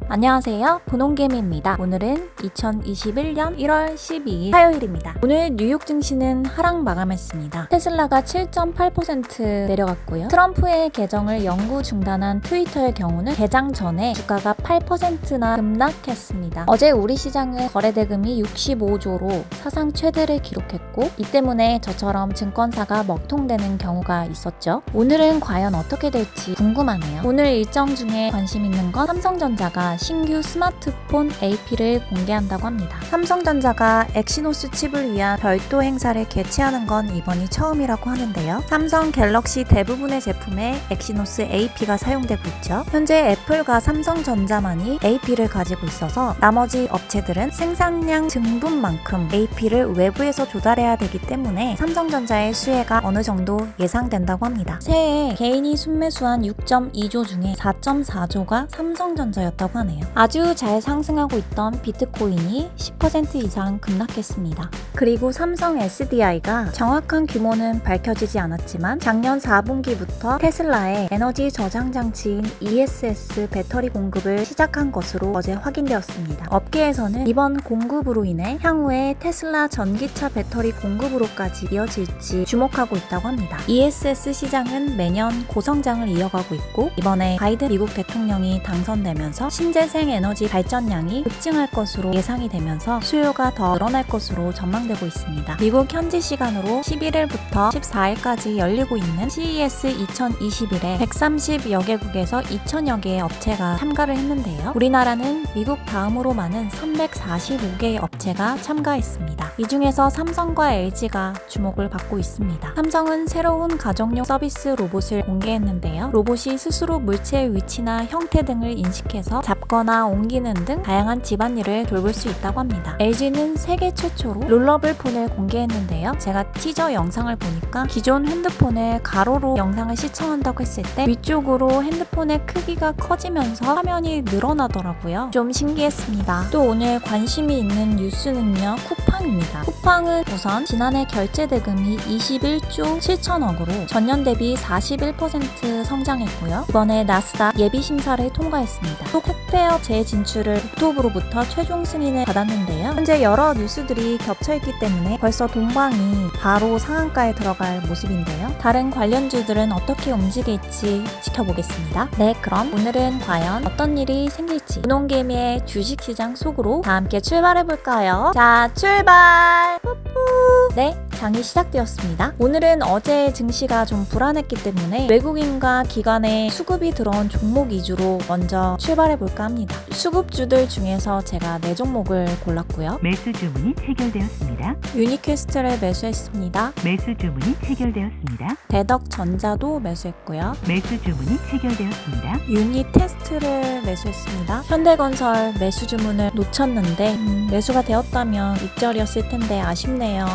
안녕하세요. 분홍개미입니다. 오늘은 2021년 1월 12일 화요일입니다. 오늘 뉴욕 증시는 하락 마감했습니다. 테슬라가 7.8% 내려갔고요. 트럼프의 개정을 영구 중단한 트위터의 경우는 개장 전에 주가가 8%나 급락했습니다. 어제 우리 시장은 거래대금이 65조로 사상 최대를 기록했고 이 때문에 저처럼 증권사가 먹통되는 경우가 있었죠. 오늘은 과연 어떻게 될지 궁금하네요. 오늘 일정 중에 관심 있는 건 삼성전자가 신규 스마트폰 AP를 공개한다고 합니다. 삼성전자가 엑시노스 칩을 위한 별도 행사를 개최하는 건 이번이 처음이라고 하는데요. 삼성 갤럭시 대부분의 제품에 엑시노스 AP가 사용되고 있죠. 현재 애플과 삼성전자만이 AP를 가지고 있어서 나머지 업체들은 생산량 증분만큼 AP를 외부에서 조달해야 되기 때문에 삼성전자의 수혜가 어느 정도 예상된다고 합니다. 새해 개인이 순매수한 6.2조 중에 4.4조가 삼성전자였다고 하네요. 아주 잘 상승하고 있던 비트코인이 10% 이상 급락했습니다. 그리고 삼성 SDI가 정확한 규모는 밝혀지지 않았지만 작년 4분기부터 테슬라의 에너지 저장 장치인 ESS 배터리 공급을 시작한 것으로 어제 확인되었습니다. 업계에서는 이번 공급으로 인해 향후에 테슬라 전기차 배터리 공급으로까지 이어질지 주목하고 있다고 합니다. ESS 시장은 매년 고성장을 이어가고 있고 이번에 바이든 미국 대통령이 당선되면서 신재생 에너지 발전량이 급증할 것으로 예상이 되면서 수요가 더 늘어날 것으로 전망되고 있습니다. 미국 현지 시간으로 11일부터 14일까지 열리고 있는 CES 2021에 130여 개국에서 2,000여 개의 업체가 참가를 했는데요. 우리나라는 미국 다음으로 많은 345개의 업체가 참가했습니다. 이 중에서 삼성과 LG가 주목을 받고 있습니다. 삼성은 새로운 가정용 서비스 로봇을 공개했는데요. 로봇이 스스로 물체의 위치나 형태 등을 인식해서 잡거나 옮기는 등 다양한 집안일을 돌볼 수 있다고 합니다. LG는 세계 최초로 롤러블 폰을 공개했는데요. 제가 티저 영상을 보니까 기존 핸드폰을 가로로 영상을 시청한다고 했을 때 위쪽으로 핸드폰의 크기가 커지면서 화면이 늘어나더라고요. 좀 신기했습니다. 또 오늘 관심이 있는 뉴스는요. 쿠팡입니다. 쿠팡은 우선 지난해 결제 대금이 21조 7천억으로 전년 대비 41% 성장했고요. 이번에 나스닥 예비 심사를 통과했습니다. 또 택배업 재진출을 옥토브로부터 최종 승인을 받았는데요. 현재 여러 뉴스들이 겹쳐있기 때문에 벌써 동방이 바로 상한가에 들어갈 모습인데요. 다른 관련주들은 어떻게 움직일지 지켜보겠습니다. 네, 그럼 오늘은 과연 어떤 일이 생길지 분홍개미의 주식시장 속으로 다 함께 출발해볼까요? 자, 출발! 뿌뿌. 네, 장이 시작되었습니다. 오늘은 어제 증시가 좀 불안했기 때문에 외국인과 기관의 수급이 들어온 종목 위주로 먼저 출발해볼까 합니다. 수급주들 중에서 제가 4종목을 골랐고요. 매수 주문이 체결되었습니다. 유니퀘스트를 매수했습니다. 매수 주문이 체결되었습니다. 대덕전자도 매수했고요. 매수 주문이 체결되었습니다. 유니테스트를 매수했습니다. 현대건설 매수 주문을 놓쳤는데 매수가 되었다면 익절이었을 텐데 아쉽네요.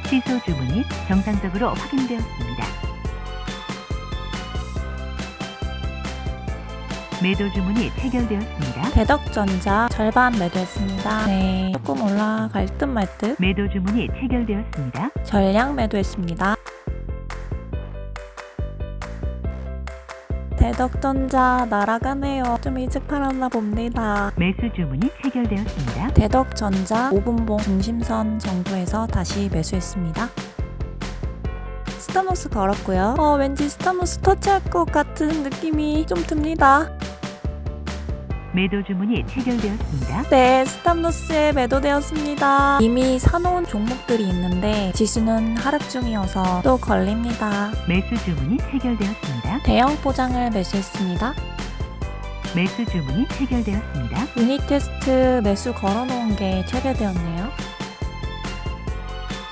취소 주문이 정상적으로 확인되었습니다. 매도 주문이 체결되었습니다. 대덕전자 절반 매도했습니다. 네, 조금 올라갈 듯 말 듯. 매도 주문이 체결되었습니다. 전량 매도했습니다. 대덕전자 날아가네요. 좀 일찍 팔았나 봅니다. 매수 주문이 체결되었습니다. 대덕전자 5분봉 중심선 정도에서 다시 매수했습니다. 스타노스 걸었고요. 왠지 스타노스 터치할 것 같은 느낌이 좀 듭니다. 매도 주문이 체결되었습니다. 네, 스탑로스에 매도되었습니다. 이미 사놓은 종목들이 있는데 지수는 하락 중이어서 또 걸립니다. 매수 주문이 체결되었습니다. 대형 포장을 매수했습니다. 매수 주문이 체결되었습니다. 유니테스트 매수 걸어놓은 게 체결되었네요.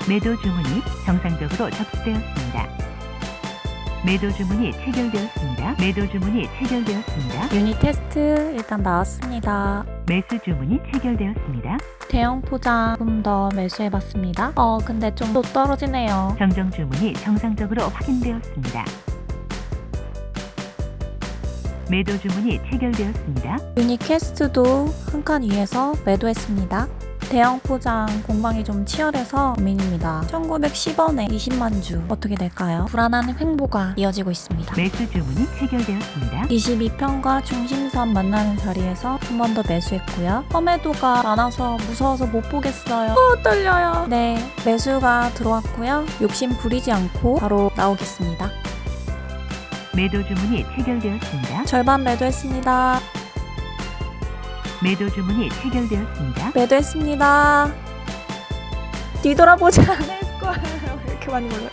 매도 주문이 정상적으로 접수되었습니다. 매도 주문이 체결되었습니다. 매도 주문이 체결되었습니다. 유니테스트 일단 나왔습니다. 매수 주문이 체결되었습니다. 대형 포장 조금 더 매수해봤습니다. 근데 좀 또 떨어지네요. 정정 주문이 정상적으로 확인되었습니다. 매도 주문이 체결되었습니다. 유니캐스트도 한 칸 위에서 매도했습니다. 대형 포장 공방이 좀 치열해서 고민입니다. 1910원에 20만 주 어떻게 될까요? 불안한 횡보가 이어지고 있습니다. 매수 주문이 체결되었습니다. 22평과 중심선 만나는 자리에서 한 번 더 매수했고요. 험해도가 많아서 무서워서 못 보겠어요. 떨려요. 네, 매수가 들어왔고요. 욕심 부리지 않고 바로 나오겠습니다. 매도 주문이 체결되었습니다. 절반 매도했습니다. 매도 주문이 체결되었습니다. 매도했습니다. 뒤돌아보지 않을 거예요. 왜 이렇게 많이 몰려?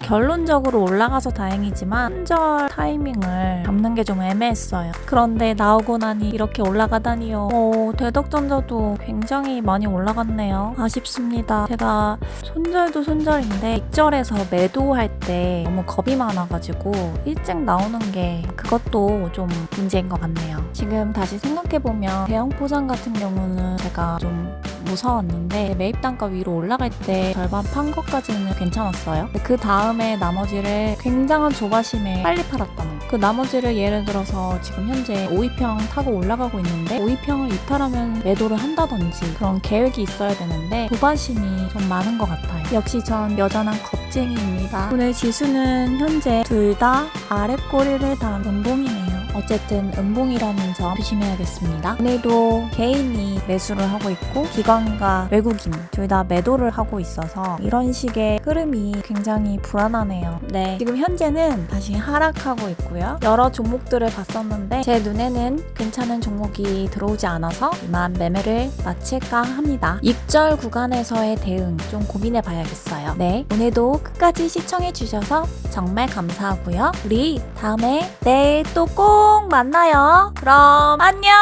결론적으로 올라가서 다행이지만 손절 타이밍을 잡는 게 좀 애매했어요. 그런데 나오고 나니 이렇게 올라가다니요. 대덕전자도 굉장히 많이 올라갔네요. 아쉽습니다. 제가 손절도 손절인데 익절에서 매도할 때 너무 겁이 많아가지고 일찍 나오는 게 그것도 좀 문제인 것 같네요. 지금 다시 생각해보면 대형 포장 같은 경우는 제가 좀 무서웠는데 매입 단가 위로 올라갈 때 절반 판 것까지는 괜찮았어요. 그 다음에 나머지를 굉장한 조바심에 빨리 팔았다는 거. 그 나머지를 예를 들어서 지금 현재 5위평 타고 올라가고 있는데 5위평을 이탈하면 매도를 한다든지 그런 계획이 있어야 되는데 조바심이 좀 많은 것 같아요. 역시 전 여전한 겁쟁이입니다. 오늘 지수는 현재 둘 다 아랫꼬리를 단 음봉이네요. 어쨌든 음봉이라는 점 조심해야겠습니다. 오늘도 개인이 매수를 하고 있고 기관과 외국인 둘 다 매도를 하고 있어서 이런 식의 흐름이 굉장히 불안하네요. 네, 지금 현재는 다시 하락하고 있고요. 여러 종목들을 봤었는데 제 눈에는 괜찮은 종목이 들어오지 않아서 이만 매매를 마칠까 합니다. 익절 구간에서의 대응 좀 고민해 봐야겠어요. 네, 오늘도 끝까지 시청해 주셔서 정말 감사하고요. 우리 다음에 내일 또 꼭 만나요. 그럼 안녕!